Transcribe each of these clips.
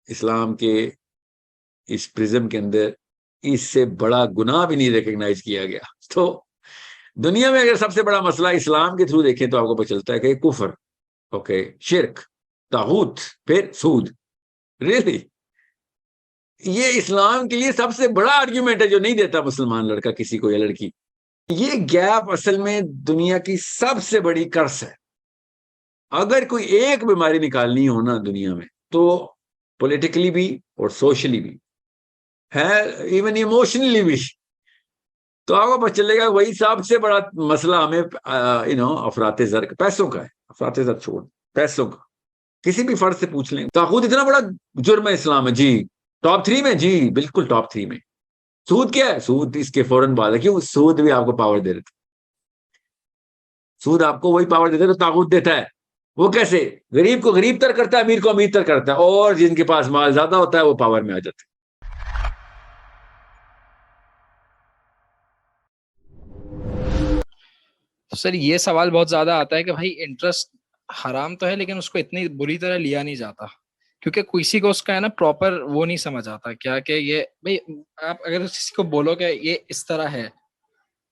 اسلام کے اس پرزم کے اندر اس سے بڑا گناہ بھی نہیں ریکگنائز کیا گیا. تو دنیا میں اگر سب سے بڑا مسئلہ اسلام کے تھرو دیکھیں تو آپ کو پتہ چلتا ہے کہ کفر، اوکے، شرک، طاغوت، پھر سود. ریئلی یہ اسلام کے لیے سب سے بڑا آرگیومنٹ ہے جو نہیں دیتا مسلمان لڑکا کسی کو یا لڑکی. یہ گیپ اصل میں دنیا کی سب سے بڑی کرس ہے. اگر کوئی ایک بیماری نکالنی ہو نا دنیا میں تو پولیٹیکلی بھی اور سوشلی بھی ہے، ایون ایموشنلی بھی. تو آپ کو پتہ چلے گا وہی سب سے بڑا مسئلہ ہمیں افراط زر، پیسوں کا ہے. افراط زر چھوڑ، پیسوں کا. کسی بھی فرد سے پوچھ لیں طاغوت اتنا بڑا جرم ہے اسلام میں، جی ٹاپ 3 میں، جی بالکل ٹاپ 3 میں. سود کیا ہے؟ سود اس کے فوراً بعد ہے. کیوں؟ سود بھی آپ کو پاور دے دیتا. سود آپ کو وہی پاور دیتا ہے تو طاغوت دیتا ہے. وہ کیسے؟ غریب کو غریب تر کرتا ہے، امیر کو امیر تر کرتا ہے، اور جن کے پاس مال زیادہ ہوتا ہے وہ پاور میں آ جاتے ہیں. سر یہ سوال بہت زیادہ آتا ہے کہ بھائی انٹرسٹ حرام تو ہے لیکن اس کو اتنی بری طرح لیا نہیں جاتا، کیونکہ کسی کو اس کا ہے نا پراپر وہ نہیں سمجھ آتا کیا کہ یہ بھائی آپ اگر کسی کو بولو کہ یہ اس طرح ہے،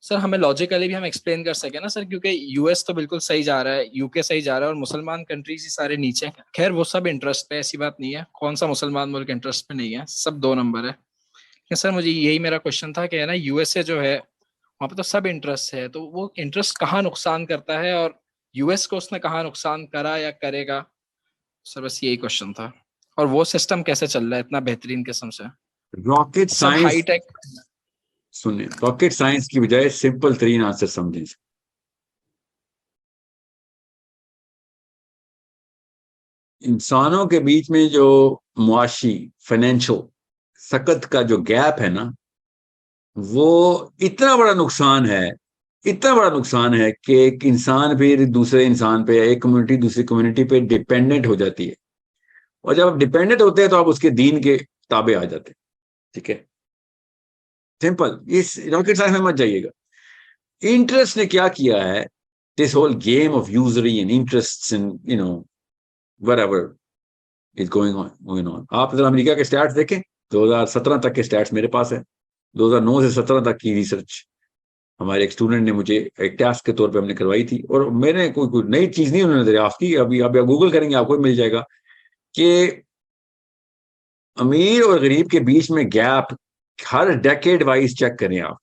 سر ہمیں لاجیکلی بھی ہم ایکسپلین کر سکیں نا سر، کیونکہ یو ایس تو بالکل صحیح جا رہا ہے، یو کے صحیح جا رہا ہے، اور مسلمان کنٹریز ہی سارے نیچے ہیں. خیر وہ سب انٹرسٹ پہ، ایسی بات نہیں ہے، کون سا مسلمان ملک انٹرسٹ پہ نہیں ہے، سب 2 نمبر ہے. لیکن سر مجھے یہی میرا کوشچن تھا کہ ہے نا یو ایس اے جو ہے وہاں پہ تو سب انٹرسٹ ہے، تو وہ انٹرسٹ کہاں نقصان کرتا ہے اور یو ایس کو اس نے کہاں نقصان کرا یا کرے گا؟ سر بس یہی کوشچن تھا. اور وہ سسٹم کیسے چل رہا ہے اتنا بہترین قسم سے؟ راکٹ سب ہائی سائنس ٹیک. سنیں، راکٹ سائنس کی بجائے سمپل ترین آنسر سمجھیں. انسانوں کے بیچ میں جو معاشی فائنینشل سکت کا جو گیپ ہے نا، وہ اتنا بڑا نقصان ہے، اتنا بڑا نقصان ہے کہ ایک انسان پھر دوسرے انسان پہ، ایک کمیونٹی دوسری کمیونٹی پہ ڈیپینڈنٹ ہو جاتی ہے. اور جب آپ ڈیپینڈنٹ ہوتے ہیں تو آپ اس کے دین کے تابع آ جاتے ہیں. ٹھیک ہے، سمپل. اس راکٹ سائنس میں مت جائیے گا. انٹرسٹ نے کیا کیا ہے، this whole game of usury and interest whatever is going on. آپ ذرا امریکہ کے سٹیٹس دیکھیں، 2017 تک کے سٹیٹس میرے پاس ہے. 2009 سے 17 تک کی ریسرچ ہمارے ایک اسٹوڈنٹ نے مجھے ایک ٹاسک کے طور پہ ہم نے کروائی تھی، اور میں نے کوئی نئی چیز نہیں انہوں نے دریافت کی. ابھی آپ گوگل کریں گے آپ کو مل جائے گا کہ امیر اور غریب کے بیچ میں گیپ ہر ڈیکیڈ وائز چیک کریں آپ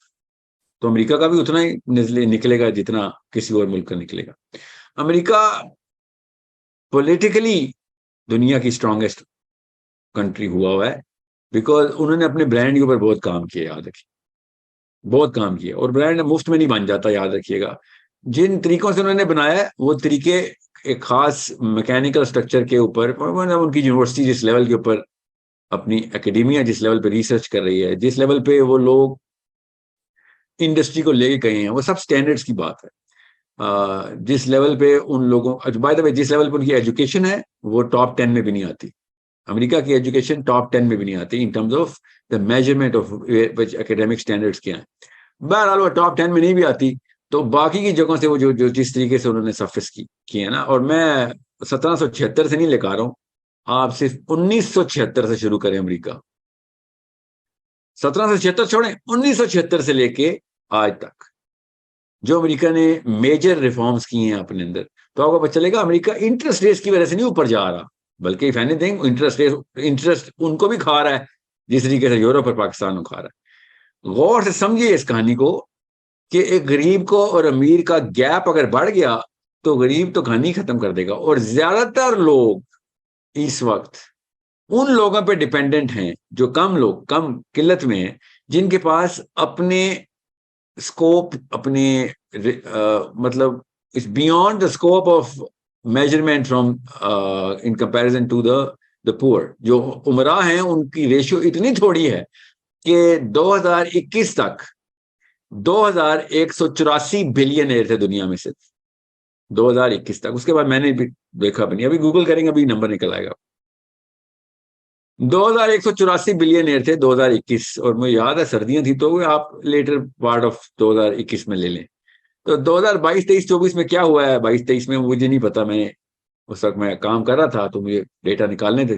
تو امریکہ کا بھی اتنا ہی نکلے گا جتنا کسی اور ملک کا نکلے گا. امریکہ پولیٹیکلی دنیا کی اسٹرانگیسٹ کنٹری ہوا ہے بیکاز انہوں نے اپنے برانڈ کے اوپر بہت کام کیا. یاد رکھیے بہت کام کیا، اور برانڈ مفت میں نہیں بن جاتا. یاد رکھیے گا جن طریقوں سے انہوں نے بنایا ہے وہ طریقے ایک خاص میکینیکل اسٹرکچر کے اوپر، ان کی یونیورسٹی جس لیول کے اوپر، اپنی اکیڈیمیا جس لیول پہ ریسرچ کر رہی ہے، جس لیول پہ وہ لوگ انڈسٹری کو لے کے گئے ہیں، وہ سب سٹینڈرڈز کی بات ہے. جس لیول پہ ان لوگوں، بائی دا وے جس لیول پہ ان کی ایجوکیشن ہے وہ ٹاپ 10 میں بھی نہیں آتی. امریکہ کی ایجوکیشن ٹاپ 10 میں بھی نہیں آتی in terms of the measurement of academic standards کیا ہیں. بہرحال وہ ٹاپ 10 میں نہیں بھی آتی تو باقی کی جگہوں سے وہ جو جس طریقے سے انہوں نے سرفس کی ہے نا. اور میں 1776 سے نہیں لے کے آ رہا ہوں، آپ صرف 1976 سے شروع کریں. امریکہ 1776 چھوڑیں، 1976 سے لے کے آج تک جو امریکہ نے میجر ریفارمز کی ہیں اپنے اندر، تو آپ کو پتہ چلے گا امریکہ انٹرسٹ ریٹس کی وجہ سے نہیں اوپر جا رہا، بلکہ if any thing interest in کو بھی کھا رہا ہے جس طریقے سے یورپ اور پاکستان کو کھا رہا ہے. غور سے سمجھیے اس کہانی کو کہ ایک غریب کو اور امیر کا گیپ اگر بڑھ گیا تو غریب تو کہانی ختم کر دے گا. اور زیادہ تر لوگ اس وقت ان لوگوں پہ ڈیپینڈنٹ ہیں جو کم قلت میں ہیں، جن کے پاس اپنے اسکوپ، اپنے مطلب it's beyond the scope of measurement from in comparison to the poor. جو عمرا ہیں ان کی ریشیو اتنی تھوڑی ہے کہ 2021 تک 2184 بلین تھے دنیا میں، صرف 2021 تک. اس کے بعد میں نے بھی دیکھا بھی نہیں، ابھی گوگل کریں گے ابھی نمبر نکل آئے گا. 2184 بلین تھے 2021، اور مجھے یاد ہے سردیاں تھی تو آپ لیٹر پارٹ آف 2021 میں لے لیں. تو 2022 23 24 میں کیا ہوا ہے؟ 22 23 میں مجھے نہیں پتا، میں اس وقت میں کام کر رہا تھا تو مجھے ڈیٹا نکالنے تھے.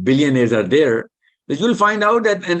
billionaires are there, you'll find out that an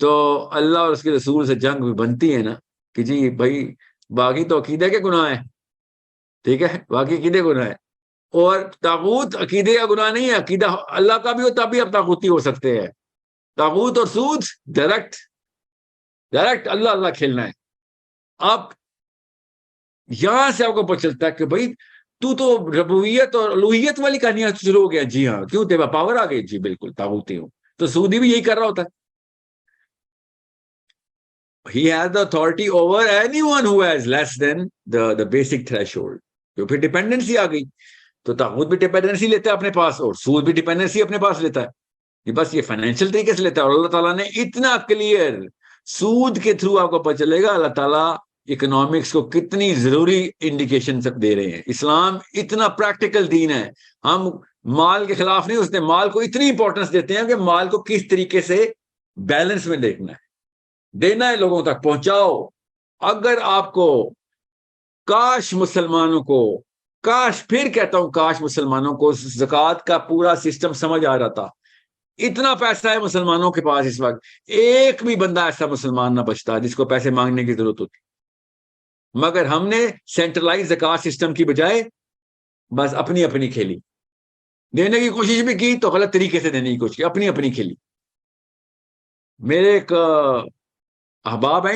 تو اللہ اور اس کے رسول سے جنگ بھی بنتی ہے نا کہ جی بھائی باقی تو عقیدے کے گناہ ہیں، ٹھیک ہے، باقی عقیدے گناہ ہے، اور طاغوت عقیدے کا گناہ نہیں ہے، عقیدہ اللہ کا بھی ہو تب بھی آپ طاغوتی ہو سکتے ہیں. طاغوت اور سود ڈائریکٹ اللہ اللہ کھیلنا ہے. آپ یہاں سے آپ کو پتہ چلتا ہے کہ بھائی تو ربوبیت اور الوہیت والی کہانیاں شروع ہو گیا. جی ہاں، کیوں تیرا پاور آ گئی؟ جی بالکل طاغوتی ہوں. تو سودی بھی یہی کر رہا ہوتا ہے. He has the authority over anyone who has less than the basic threshold. تو پھر ڈیپینڈنسی آ گئی. تو طاغوت بھی ڈیپینڈنسی لیتا ہے اپنے پاس، اور سود بھی ڈیپینڈنسی اپنے پاس لیتا ہے. یہ بس یہ فائنینشیل طریقے سے لیتا ہے. اور اللہ تعالیٰ نے اتنا کلیئر سود کے تھرو آپ کو پتہ چلے گا اللہ تعالیٰ اکنامکس کو کتنی ضروری انڈیکیشن دے رہے ہیں. اسلام اتنا پریکٹیکل دین ہے. ہم مال کے خلاف نہیں ہوتے، مال کو اتنی امپورٹنس دیتے ہیں کہ مال کو کس طریقے سے بیلنس میں دیکھنا ہے، دینا ہے، لوگوں تک پہنچاؤ. اگر آپ کو کاش مسلمانوں کو، کاش پھر کہتا ہوں کاش مسلمانوں کو زکوٰۃ کا پورا سسٹم سمجھ آ رہا تھا. اتنا پیسہ ہے مسلمانوں کے پاس اس وقت، ایک بھی بندہ ایسا مسلمان نہ بچتا جس کو پیسے مانگنے کی ضرورت ہوتی. مگر ہم نے سینٹرلائز زکوٰۃ سسٹم کی بجائے بس اپنی اپنی کھیلی. دینے کی کوشش بھی کی تو غلط طریقے سے دینے کی کوشش کی، اپنی اپنی کھیلی. میرے ایک احباب ہیں،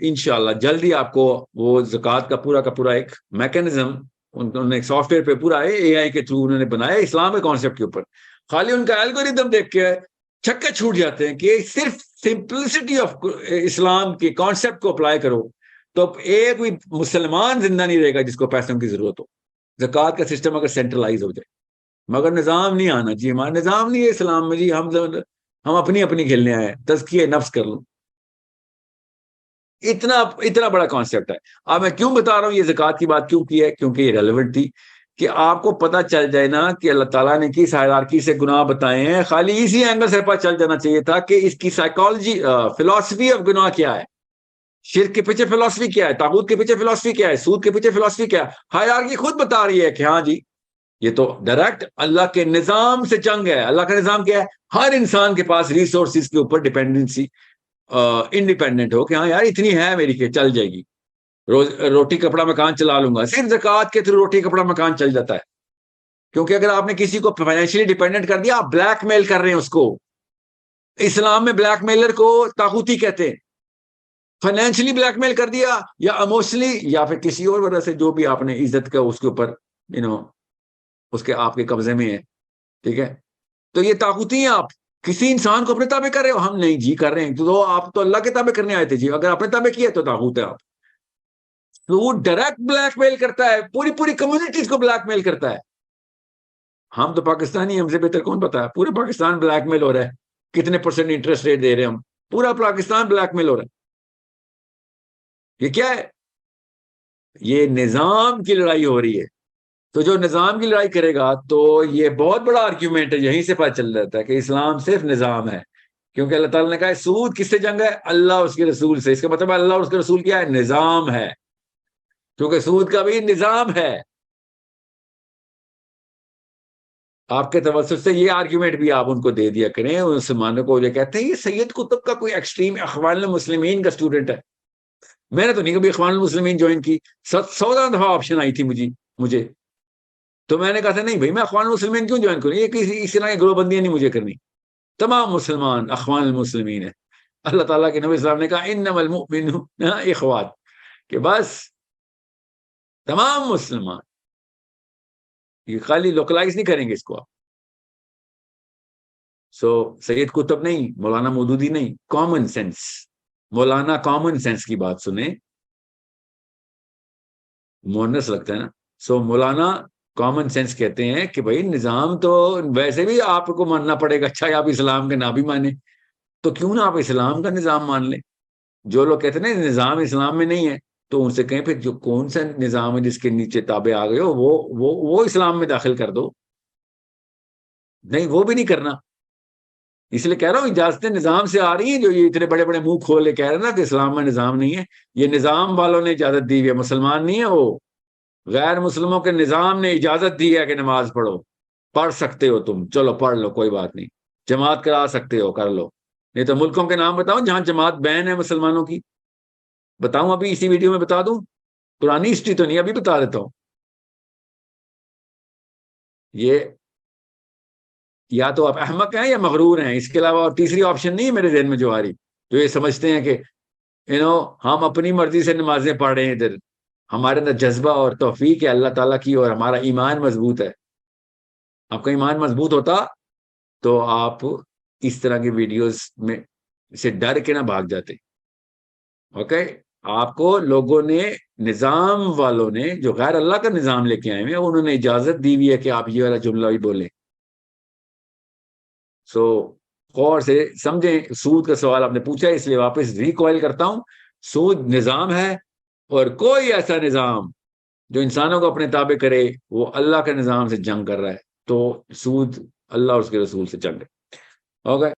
انشاءاللہ جلدی آپ کو وہ زکوٰۃ کا پورا ایک میکینزم انہوں نے سافٹ ویئر پہ پورا ہے، اے آئی کے تھرو انہوں نے بنایا اسلام کے کانسیپٹ کے اوپر. خالی ان کا الگوریدم دیکھ کے چھکے چھوٹ جاتے ہیں کہ صرف سمپلسٹی آف اسلام کے کانسیپٹ کو اپلائی کرو تو ایک بھی مسلمان زندہ نہیں رہے گا جس کو پیسوں کی ضرورت ہو. زکوٰۃ کا سسٹم اگر سینٹرلائز ہو جائے، مگر نظام نہیں آنا. جی ہمارا نظام نہیں ہے اسلام میں. جی ہم اپنی اپنی کھیلنے آئے ہیں. تزکیہ نفس کر لوں، اتنا بڑا کانسیپٹ ہے. اب میں کیوں بتا رہا ہوں یہ زکوٰۃ کی بات کیوں کی ہے؟ کیونکہ یہ ریلیونٹ تھی کہ آپ کو پتہ چل جائے نا کہ اللہ تعالیٰ نے کس ہائرارکی سے گناہ بتائے ہیں. خالی اسی اینگل سے پتہ چل جانا چاہیے تھا کہ اس کی سائیکالوجی، فلسفی آف گناہ کیا ہے، شرک کے پیچھے فلسفی کیا ہے، طاغوت کے پیچھے فلسفی کیا ہے، سود کے پیچھے فلسفی کیا ہے. ہائرارکی خود بتا رہی ہے کہ ہاں جی یہ تو ڈائریکٹ اللہ کے نظام سے جنگ ہے. اللہ کا نظام کیا ہے؟ ہر انسان کے پاس ریسورسز کے اوپر ڈیپینڈنسی، انڈیپینڈنٹ ہو کہ ہاں یار اتنی ہے میری کہ چل جائے گی، روٹی کپڑا مکان چلا لوں گا. صرف زکوٰۃ کے تھرو روٹی کپڑا مکان چل جاتا ہے. کیونکہ اگر آپ نے کسی کو فائنینشلی ڈیپینڈنٹ کر دیا، آپ بلیک میل کر رہے ہیں اس کو. اسلام میں بلیک میلر کو طاغوتی کہتے ہیں. فائنینشلی بلیک میل کر دیا یا اموشنلی یا پھر کسی اور وجہ سے جو بھی آپ نے عزت کا اس کے اوپر اس کے آپ کے قبضے میں ہے، ٹھیک ہے، تو یہ طاغوتی ہیں. آپ کسی انسان کو اپنے تابع کر رہے ہو؟ ہم نہیں جی کر رہے ہیں. تو آپ تو اللہ کے تابع کرنے آئے تھے جی. اگر اپنے تابع کیا تو طاغوت ہے آپ. تو وہ ڈائریکٹ بلیک میل کرتا ہے، پوری کمیونٹیز کو بلیک میل کرتا ہے. ہم تو پاکستانی، ہم سے بہتر کون پتا ہے؟ پورے پاکستان بلیک میل ہو رہا ہے. کتنے پرسنٹ انٹرسٹ ریٹ دے رہے ہیں ہم؟ پورا پاکستان بلیک میل ہو رہا ہے. یہ کیا ہے؟ یہ نظام کی لڑائی ہو رہی ہے. تو جو نظام کی لڑائی کرے گا تو یہ بہت بڑا آرگیومنٹ ہے. یہیں سے پتہ چل جاتا ہے کہ اسلام صرف نظام ہے. کیونکہ اللہ تعالیٰ نے کہا ہے سود کس سے جنگ ہے؟ اللہ اور اس کے رسول سے. اس کا مطلب اللہ اور اس کے رسول کیا ہے؟ نظام ہے. کیونکہ سود کا بھی نظام ہے. آپ کے توسط سے یہ آرگیومنٹ بھی آپ ان کو دے دیا کریں. مسلمانوں کو جو کہتے ہیں یہ سید قطب کا کوئی ایکسٹریم اخوان المسلمین کا اسٹوڈنٹ ہے. میں نے تو نہیں کبھی اخوان المسلمین جوائن کی. 14 دفعہ آپشن آئی تھی مجھے. تو میں نے کہا تھا نہیں بھائی میں اخوان المسلمین کیوں جوائن کروں؟ یہ کسی طرح کی گروہ بندیاں نہیں مجھے کرنی. تمام مسلمان اخوان المسلمین ہیں. اللہ تعالیٰ کے نبی صاحب نے کہا انما المؤمنون اخوات، کہ بس تمام مسلمان. یہ خالی لوکلائز نہیں کریں گے اس کو آپ. سید قطب نہیں، مولانا مودودی نہیں، کامن سینس. مولانا کامن سینس کی بات سنیں، مونس لگتا ہے نا. مولانا کامن سینس کہتے ہیں کہ بھائی نظام تو ویسے بھی آپ کو ماننا پڑے گا. اچھا آپ اسلام کا نہ بھی مانیں تو کیوں نہ آپ اسلام کا نظام مان لیں. جو لوگ کہتے ہیں نا نظام اسلام میں نہیں ہے تو ان سے کہیں پھر جو کون سا نظام ہے جس کے نیچے تابع آ گئے ہو وہ اسلام میں داخل کر دو. نہیں وہ بھی نہیں کرنا. اس لیے کہہ رہا ہوں اجازتیں نظام سے آ رہی ہیں. جو یہ اتنے بڑے بڑے منہ کھولے کہہ رہے ہیں نا کہ اسلام میں نظام نہیں ہے، یہ نظام والوں نے اجازت دی ہے. مسلمان نہیں ہے وہ، غیر مسلموں کے نظام نے اجازت دی ہے کہ نماز پڑھو. پڑھ سکتے ہو تم، چلو پڑھ لو کوئی بات نہیں. جماعت کرا سکتے ہو کر لو، نہیں تو ملکوں کے نام بتاؤ جہاں جماعت بین ہے مسلمانوں کی, بتاؤں ابھی اسی ویڈیو میں بتا دوں, پرانی ہسٹری تو نہیں, ابھی بتا دیتا ہوں. یہ یا تو آپ احمق ہیں یا مغرور ہیں, اس کے علاوہ اور تیسری آپشن نہیں ہے میرے ذہن میں جو آ رہی. جو یہ سمجھتے ہیں کہ ہم اپنی مرضی سے نمازیں پڑھ رہے ہیں, ادھر ہمارے اندر جذبہ اور توفیق ہے اللہ تعالیٰ کی, اور ہمارا ایمان مضبوط ہے. آپ کا ایمان مضبوط ہوتا تو آپ اس طرح کی ویڈیوز میں سے ڈر کے نہ بھاگ جاتے. اوکے, آپ کو لوگوں نے, نظام والوں نے, جو غیر اللہ کا نظام لے کے آئے ہیں, انہوں نے اجازت دی ہوئی ہے کہ آپ یہ والا جملہ بھی بولیں. سو غور سے سمجھیں. سود کا سوال آپ نے پوچھا ہے, اس لیے واپس ریکوائل کرتا ہوں. سود نظام ہے, اور کوئی ایسا نظام جو انسانوں کو اپنے تابع کرے وہ اللہ کے نظام سے جنگ کر رہا ہے. تو سود اللہ اور اس کے رسول سے جنگ ہے. اوکے.